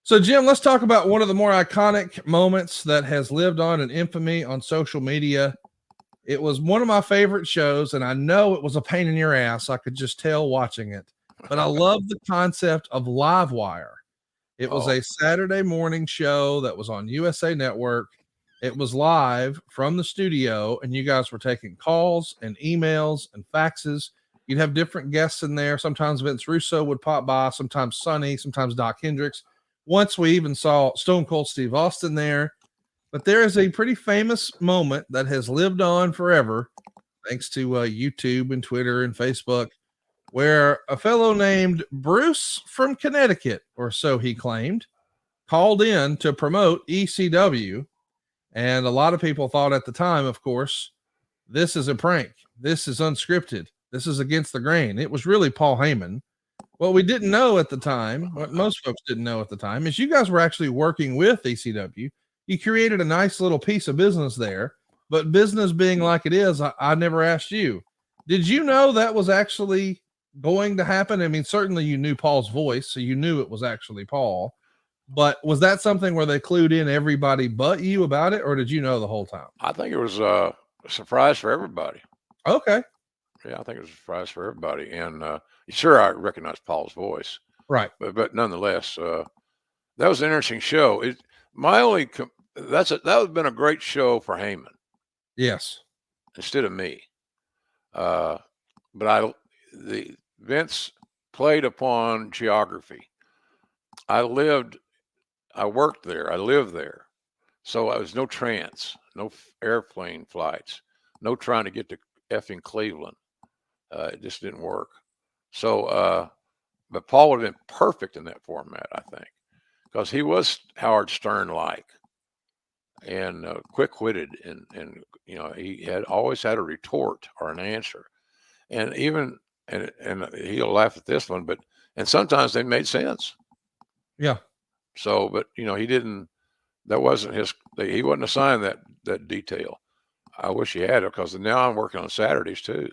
So, Jim, let's talk about one of the more iconic moments that has lived on in infamy on social media. It was one of my favorite shows, and I know it was a pain in your ass. I could just tell watching it, but I love the concept of Livewire. It was Oh, a Saturday morning show that was on USA Network. It was live from the studio, and you guys were taking calls and emails and faxes. You'd have different guests in there. Sometimes Vince Russo would pop by, sometimes Sonny, sometimes Doc Hendricks. Once we even saw Stone Cold Steve Austin there. But there is a pretty famous moment that has lived on forever, thanks to YouTube and Twitter and Facebook, where a fellow named Bruce from Connecticut, or so he claimed, called in to promote ECW. And a lot of people thought at the time, of course, this is a prank. This is unscripted. This is against the grain. It was really Paul Heyman. What we didn't know at the time, what most folks didn't know at the time, is you guys were actually working with ECW. You created a nice little piece of business there, but business being like it is, I never asked you. Did you know that was actually going to happen? I mean, certainly you knew Paul's voice, so you knew it was actually Paul. But was that something where they clued in everybody but you about it, or did you know the whole time? I think it was a surprise for everybody. Okay. Yeah, I think it was a surprise for everybody. And sure, I recognized Paul's voice, Right. but nonetheless, that was an interesting show. My only that would have been a great show for Heyman Yes. instead of me. But the Vince played upon geography. I worked there, I lived there, so I was no trance, no airplane flights, no trying to get to effing Cleveland. It just didn't work. So, but Paul would have been perfect in that format, I think, because he was Howard Stern like and quick witted, and he had always had a retort or an answer, and even and he'll laugh at this one, but and sometimes they made sense. Yeah. So, but he didn't. That wasn't his. He wasn't assigned that detail. I wish he had it because now I'm working on Saturdays too.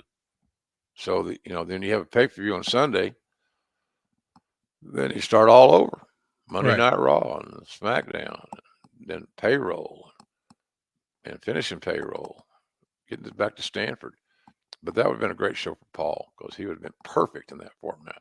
So then you have a pay per view on Sunday. Then you start all over. Monday Right. Night Raw and SmackDown, and then payroll and finishing payroll, getting it back to Stanford. But that would have been a great show for Paul because he would have been perfect in that format.